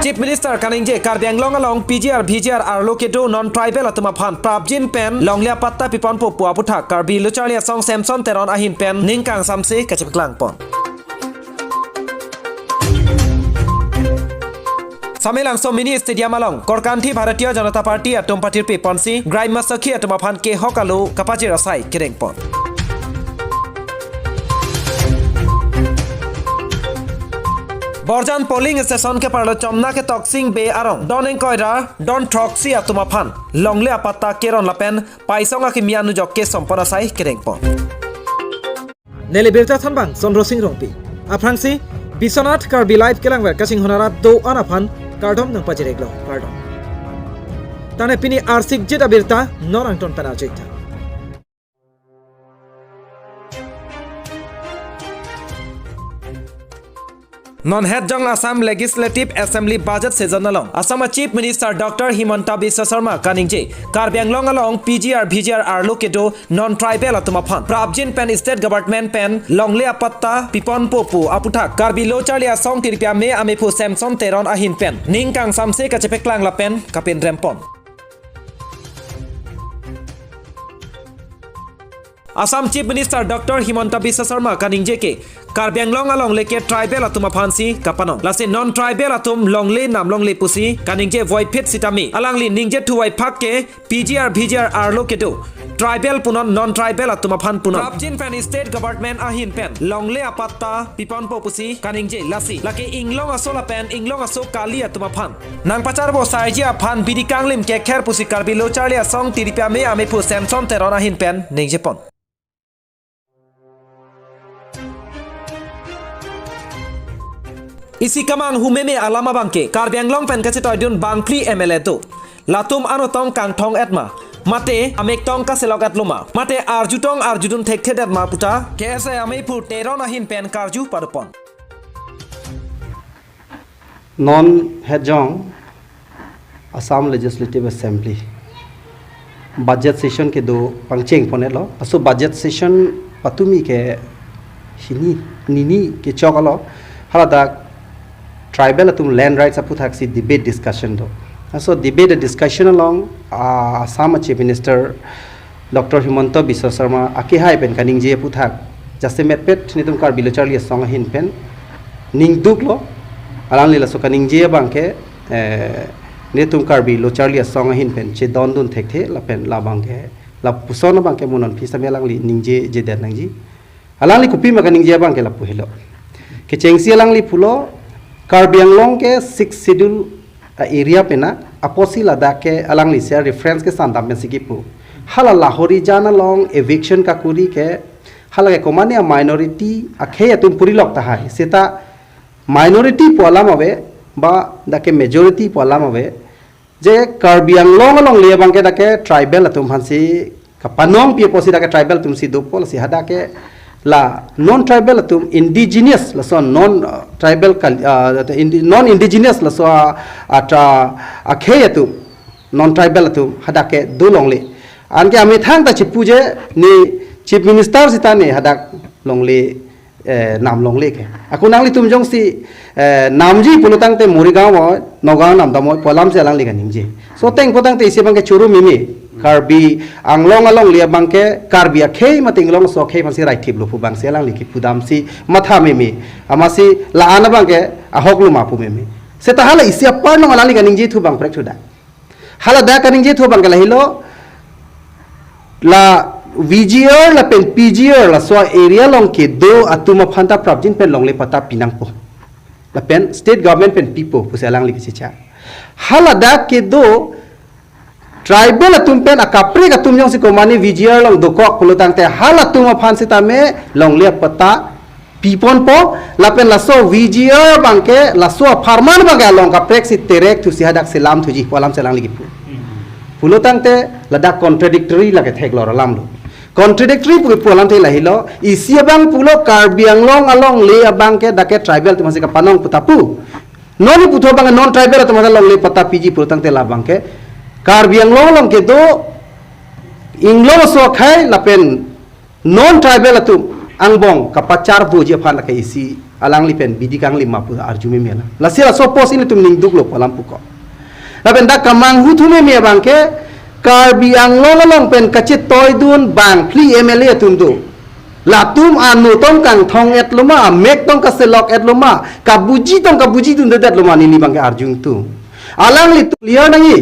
Chief Minister Kaningje Karbi Anglong along PGR VGR Arlokedo non-tribal atuma phan Prabjin pen longlia patta pipon po puaputhak Karbi Luchalia song Samson teron ahin pen ningkang samse kachipklang pon. Samelang so mini stadium along Korkanthi Bharatiya Janata Party atom party pe ponsi Grai Masakhi atuma phan ke hokalu kapaji rasai kireng pon. Borjan polling station ke parlo chomna ke toxing be arong doning koira don troxy atuma phan longle apata keron lapen paisonga ke mianu jokke sompona sai kireng pon. Nele berta thanbang Sondro Singh Rongpi aprangsi Biswanath Karbi live kelangwer kasing honara do anaphan Kardom nang pajireglo Kardom Tane pini arsik jeta birta norangton penajita Non-Headjong Assam Legislative Assembly Budget Season along Assam Chief Minister Dr. Himanta Biswa Sharma Kaningje Karbi Anglong along PGR VGR Arlokedo non-tribal atuma phan Prabjin pen state government pen longle apatta pipon popu aputhak Karbi Lochalia song tirpia me amepu Samson teron ahin pen ningkang samse kachepeklang la pen kapin rempon. Assam Chief Minister Dr. Himanta Biswa Sharma Kaningje ke Karbi Anglong along leke tribal atuma phansi kapanong lase non-tribal atum longle nam longle pusi Kaningje voi pit sitami alangli ningje thuwai phak ke PGR VGR Arlokedo tribal punon non-tribal atuma phan punon Prabjin pen state government ahin pen longle apatta pipon po pusi Kaningje lasi lake inglong asola pen inglong aso kali atuma phan nang pachar bo saijia phan bidikanglim ke kher pusi Karbi Lochalia song tiripia me amepu Samson teron ahin pen ningje pon. Isi kamang humeme alama bangke Karbi Anglong pen kache toidun bangpli MLA to latum anotong kangthong etma mate amektong kaselok atluma mate arjudun thekhet etma puta kese ameipu teron ahin pen karju padupon Non-Headjong Assam Legislative Assembly budget session ke do pangcheng ponelo aso budget session patumi ke hini nini ke chokalo halada tribal atum land rights aputhak si debate discussion do so debate discussion along Assam Chief Minister Dr. Himanta Biswa Sharma akihai pen kaningje aputhak jaste metpet nitum Karbi Lochalia song hin pen ningduk lo alangli la so kaningje bangke nitum Karbi Lochalia song hin pen che dondun thekthe la pen la bangke la puson bangke munon phisa melangli ningje je den nangji alangli kupi ma kaningje bangke la puhilo ke chengsi alangli pulo Karbi Anglong ke 6 schedule area pe na aposi ladakh ke alangli se reference ke sandam में सिकीपु hala lahori jana long eviction ka kuri ke hala ke komane minority akhe atum puri lokta hai seta minority polam ave ba dake majority polam ave je Karbi Anglong long le bang ke dake tribal atum hansi kapanong pi posi dake tribal tum si dopol si hada ke la non-tribal atum indigenous la so non-tribal non-indigenous la so atra akhe atum non-tribal atum hadake dolongle anke ame thang ta chipuje ni chief minister sitane hadak longle nam longle ke akunangli tum jong si namji pulutang te morigaon nogaon nam damoy polam se lang liga ningje so teng potang te ise bang ke churu mimi Karbi Anglong along lia bangke Karbi akhe matinglong so khe masi right tip lupu bang selang liki pudam si matha memi amasi la ana bangke ahok lu mapu memi seta hala isia parno alali kaningje thu bang prek da hala da kaningje thu bang la hilo la VGR la pen PGR la so area long ke do atuma phanta Prabjin pen long le pata pinang po la pen state government pen pipo puselang liki chicha hala da ke do tribal atum pen akapre atum jong si komani VGR long dokok pulutang te hal atum aphan sita me long le pata pipon po lapen laso VGR bangke laso farman bangke long kaprek si terek tu si hadak selam tuji polam selang lagi pulutang te ladak contradictory lage thek lor lam lo contradictory pu polam te lahilo isia bang pulo Karbi Anglong along le bangke dake tribal tu masih kapanong putapu non putho bang non tribal tu masih long le pata PG pulutang te la bangke Karbi Anglong long ke do inglong so khai lapen non tribal atum angbong kapachar boje phan la ke isi alang lipen bidi kang lima pu arjume mela la sila so pos ini tum ning duk lo palam pu ko la ben da kamang hu thume me bangke Karbi ang long pen kacit toy dun bang pli MLA tum du la tum anu tong kang thong et loma mek tong ka selok et loma kabuji tun dedat loma ni bangke arjung tu alang li tu liar nangi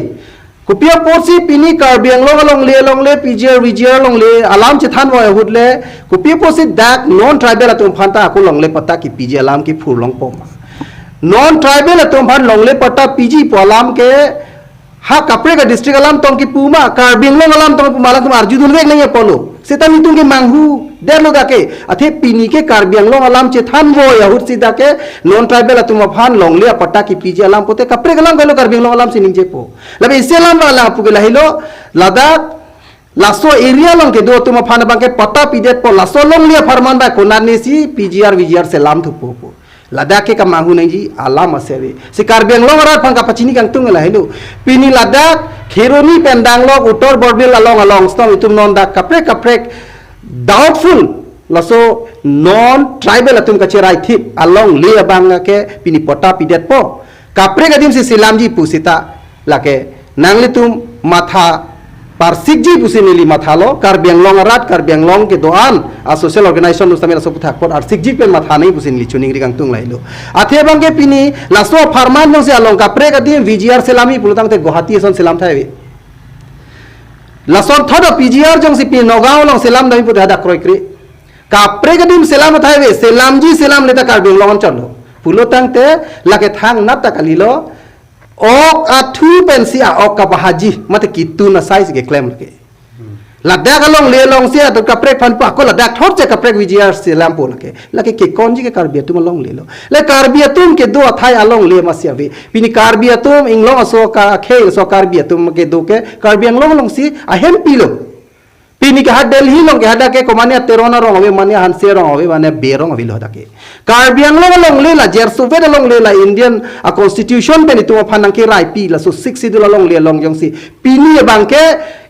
kupia porsi pini Karbi ang long le PGR long le alam che than wa hut le kupia porsi dak non tribal atum phanta aku long le pata ki PG alam ki phur long pom non tribal atum phan long le pata PG po alam ke ha kapre ka district alam tong ki puma Karbi ang long alam tong puma alam tum arju dul vek nang polo seta nitung ke manghu derlo dake athe pini ke Karbi ang long alam che than wo ya hut si dake non tribal atum phan long le pata ki PG alam pote kapre alam galo Karbi ang long alam sining je po labe iselam wala pu ke lahilo ladak laso area long ke do tum phan bang ke pata pidet po laso long le farman ba konani si PGR selam thu po Ladakh ke kamanghu nang ji alam asere se Karbi ang long arat phang ka pachini kang tung la helu pini Ladakh kheroni pendang lok uttor bordil along stong itum non dak kapre doubtful laso non tribal atum ka cherai thip along le bang ke pini pota pidet po kapre gadim se silam ji pusita lake nangli tum matha parsik ji pusinili mathalo Karbi ang long arat Karbi ang long ke doan a social organization nu samela sopu thak por arsik ji pen matha nei pusinili chuning ri kang tung lailo athe bang ke pini laso farman nong se along kapre gadim VGR selami pulutang te Guwahati son selam thai lason thoda PGR jong si pin nogao long selam dami pu hada kroi kri kapre gadim selam thai ve selam ji selam leta Karbi ang long chalo pulutang te lake thang nap ta kalilo ok athu pensia ok ka bahaji mate kitu na size ke claim ke ladak along le long sia to kapre phan pa ko ladak thot che kapre VGR se lampo lake ke konji ke Karbi atum long le lo le Karbi atum ke do thai along le masia ve pini Karbi atum inglong aso ka khel so Karbi atum ke do ke Karbi ang long si a hem pilo pini ke had Delhi long ke hada ke komania terona rong ave mania hanse rong ave mane berong ave lo dake Karbi ang long le la jersu ve long le la Indian a constitution pe ni tu phanang ke rai pi la so 6 sidul long le long jong si pini bang ke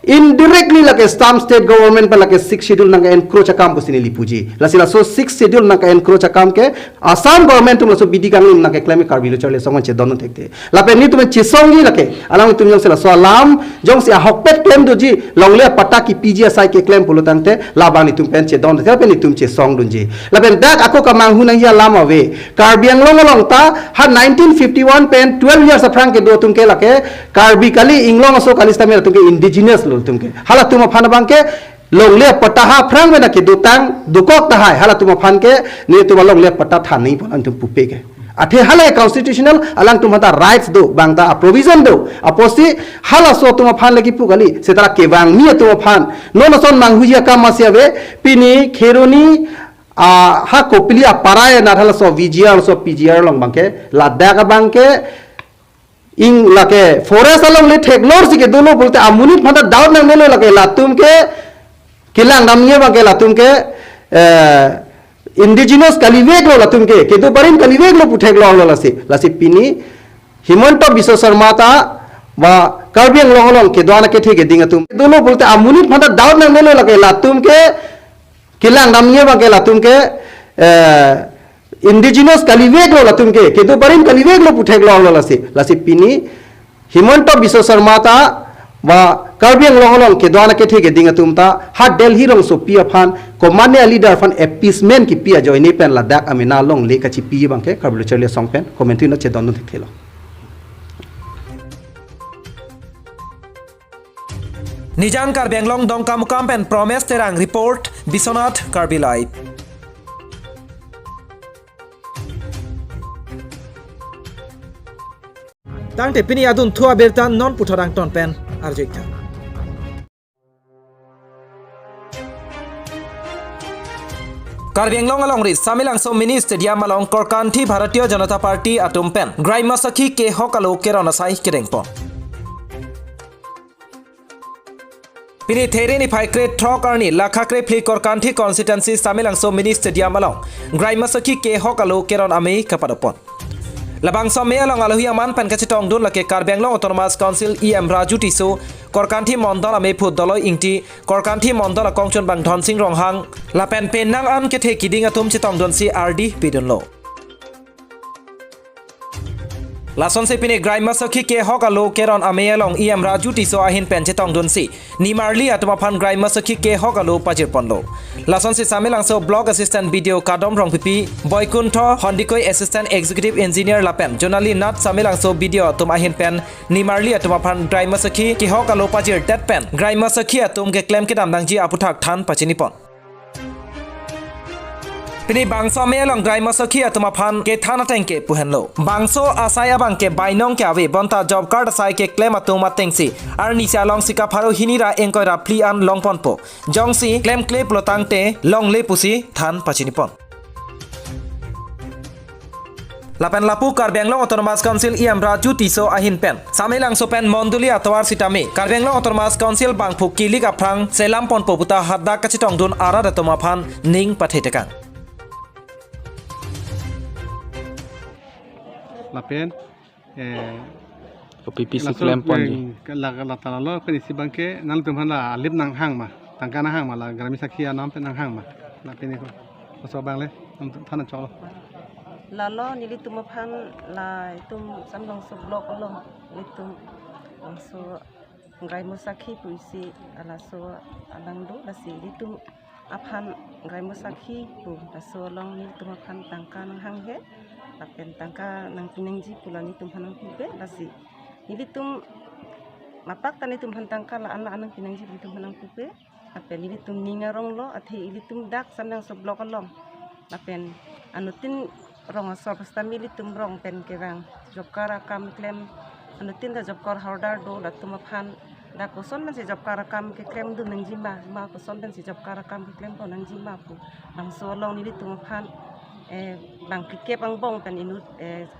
indirectly like a state government pa like a 6 schedule nang encroach akam pusini lipuji la sila so 6 schedule nang encroach akam ke Assam government tum so bidi kang lim nang claim Karbi lo chole songon che dono thekte la pe ni tum che songi lake alang tum jong sila so alam jong si a hokpet claim do ji longle pata ki PG sai ke claim pulo tangte la bang ni tum pen che don the pe ni tum che song dun ji la pen dak ako ka mang hu nang ya lam ave Karbi ang long ta ha 1951 pen 12 years afrang ke do tum ke lake Karbi kali inglong so kali stamel tum ke indigenous तुमके हाला तुम फान बांके लोंगले पट्टा हा फ्रंग में ना के दुतांग दुकोक तहाय हाला तुम फान के ने तुम लोंगले पट्टा था नहीं पन तुम पुपे के अथे हाला कॉन्स्टिट्यूशनल अलंग तुम हता राइट्स दो बांगता प्रोविजन दो अपोसी हाला सो तुम फान लगी पुगली से तरा के वांग नि तुम फान नो न सोन मांग हुजिया का मसियावे पिनी खेरोनी हा कोपली पाराय ना हाला सो VGR so PGR long Banke Ladakh Banke ing lake forest along le technology ke dono bolte amuni phada daud nang melo lake latum ke kilang namye ba ke latum ke indigenous kalivek lo latum ke do barin kalivek lo puthek lo lasi pini Himanta Biswa Sharma ta ba Karbi ang long ke doana ke thike dinga tum dono bolte amuni phada daud nang melo lake latum ke kilang namye ba ke latum ke indigenous kalivek lo latum ke do barin kalivek lo puthek lo lasi pini Himanta Biswa Sharma ta ba Karbi ang long ke doana ke thike dinga tum ta ha Delhi rong so pia phan komania leader phan appeasement ki pia join pen Ladakh amina long le ka chi pi bang ke Karbi lo chole song pen commentary na che don thik thelo Nijang Karbi ang long dong kam pen promise terang report Biswanath Karbi live Tang te pini adun thua bertan non putarang ton pen arjekta Karbi ang long along ri samilang so mini stadium along Korkanthi Bharatiya Janata Party atum pen Grai Masakhi ke hokalo kerona sai kerengpon Pini there ni phai kre thok arni lakha kre phli Korkanthi constituency samilang so mini stadium along Grai Masakhi ke hokalo keron ame kapadopon Labang some along Alohia man pen kachitong dun lake Karbi ang long Autonomous Council EM Raju Tiso Korkanthi Mondala me phut doloi ingti Korkanthi Mondala kongchon bang Dhon Singh Ronghang la pen pen nang am ke the kiding atum chitong don si RD pidon lo Lason se pini grai masakhi ke hokalo keron ameyalong iam raju tiso ahin penchetong dunsi nimarli atuma phan grai masakhi ke hokalo pajir ponlo Lason se samelang so blog assistant video kadom rong pipi boykuntho hondikoi assistant executive engineer lapen jonali nat samelang so video atum ahin pen nimarli atuma phan grai masakhi ke hokalo pajir that pen grai masakhi atum ke claim ke dam dangji aputhak than pachinipon Pini bangso melong dry masakhi atuma phan ke thana tengke puhenlo bangso asai abang ke bainong ke ave bonta job card asai ke claim atuma tengsi ar nisa long sika pharo hinira engkoira pli an long ponpo jongsi claim clip lotangte long le pusi than pachinipon Lapan lapu Karbenglong Autonomous Council iam raju tiso ahin pen samelang so pen monduli atawar sitame Karbenglong Autonomous Council bang phukki lik aprang selam pon poputa hadda kachitong dun ara datoma phan ning pathetekang Lapen PPC claim ponji la talalo kan isi bangke nal tumhan la alip nang hang ma tangka nang hang ma la grami sakhi anam pen nang hang ma lapen ni ko so bangle thana cholo lalo nili tumaphan la tum samlong so blog lo litum so grai musakhi puisi ala so alangdo lasi litum aphan grai musakhi pu so long ni tumaphan tangka nang hang he apen tangka nang pinengji pulani tumhanang pibe lasi nili tum mapak tani tumhan tangka la anak anang pinengji tumhanang pibe apen nili tum ningarong lo athi nili tum dak samlong so blog long apen anutin rong asor pastami litum rong pen kerang jobkara kam claim anutin da jobkar hardar do la tumaphan da koson man se jobkara kam ke claim du nangjima ma koson ben se jobkara kam ke claim ko nangjima pu bang so long ni tumaphan bang kike bang bong pen inu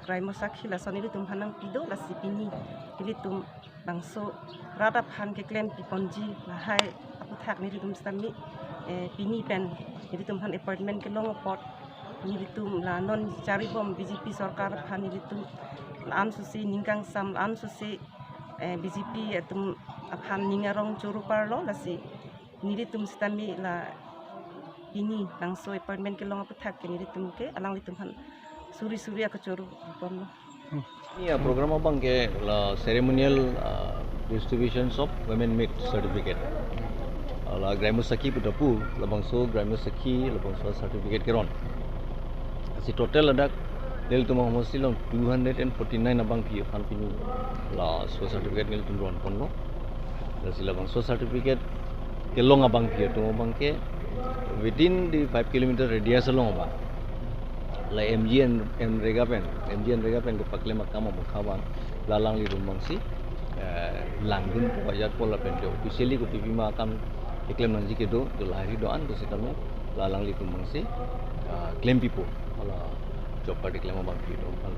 krai mosakhi la soni litum hanang pido la sipini litum bang so rada phan ke claim pi ponji la hai apu thak ni litum stami pini pen litum han appointment ke long pot nilitum la non cari bom BJP sarkar phan nilitum an susi ningkang sam an susi BJP atum aphan ningarong churu parlo lasi nilitum stami la ini langso appointment ke long apathak ke nilitum ke alang litum han suri ak churu bom ini program abang ke la ceremonial distributions of women meet certificate la Graimusakhi putapu labang so Graimusakhi labang so certificate keron si total ada del tu mau silong 249 abang pi fan pinu la so certificate ngel tu ron pon lo la sila bang so certificate ke long abang pi tu abang ke within the 5 kilometer radius long abang la MGN rega pen ke pakle makam mo khawan la lang li rumang si langdun wajat pola pen jo officially ko pipi makam iklem nanji ke do lahiri do an to sitame la lang li rumang si claim pipo ala job card claim abang pi do pal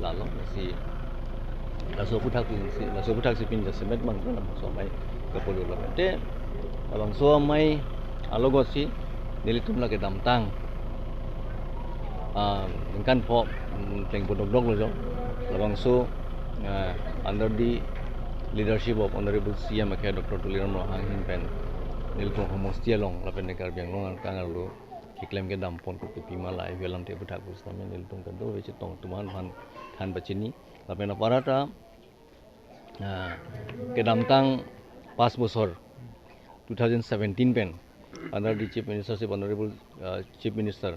la long si la so puthak si pin jasemet mang na so mai ka polo la te abang so mai alogo si nilitum la ke damtang kan po teng bodok dok lo jo labang so under the leadership of honorable CM ke Dr. Tuliram Rohang hin pen nilitum homostia long la pen Karbi long kangal lo kiklem ke dam pon ko pipi mala ai velam te budak gus tamen nilitum kan do weche tong tuman phan than bachini la pen aparata ke damtang 5 bosor 2017 pen under the chief ministership honorable chief minister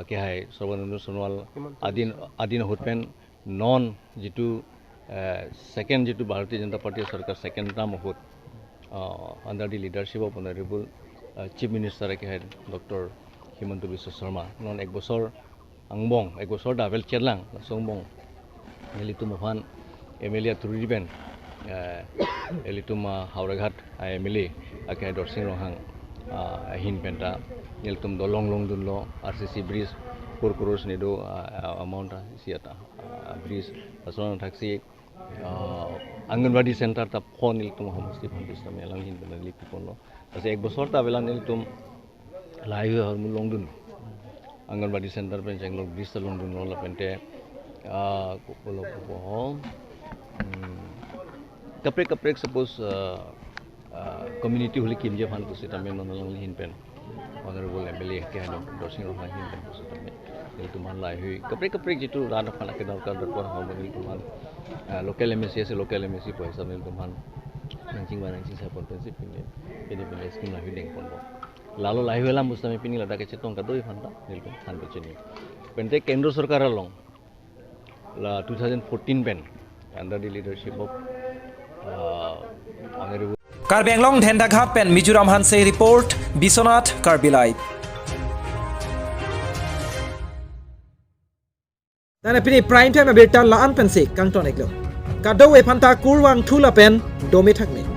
ke hai Sarbananda Sonowal adin hotpen non jitu second jitu Bharatiya Janata Party sarkar second term hot under the leadership of honorable chief minister ke hai Dr. Himanta Biswa Sharma non ek bosor angbong ek bosor davel cherlang songbong nelitum phan MLA Turiben elituma Hauraghat MLA ke Dorsing Rohang hin penta niltum dolong long dunlo RCC bridge 4 crores ni do amount siata bridge asona taxi Anganwadi center ta phone niltum homesti pandis ta melang hin bena lipi kono ase ek bosor ta bela niltum laihu harmu long dun Anganwadi center pen jenglong bridge long dun lo pente ko kaprek suppose community holi kimje phan to sita men non lang hin pen honorable MLA ke hano dosing roh hin ben so tame nil tuman lai hui kapre jitu ran phana ke darkar darkar ho nil tuman local MSC se local MSC paisa nil tuman nangching sa pon prinsip ini skim la hui deng pon bo lalo lai hui lam bustami pini lada ke chetong ka doi phanta nil tum han pe chini pente kendro sarkar along la 2014 ben under the leadership of honorable Karbi Anglong Dhenda Ghat Pen Mizoram Hanse report Biswanath Karbi Live. Tana pini prime time abirtan la an pen se kangton eklo. Kado we phanta kurwang thula pen dome thakne.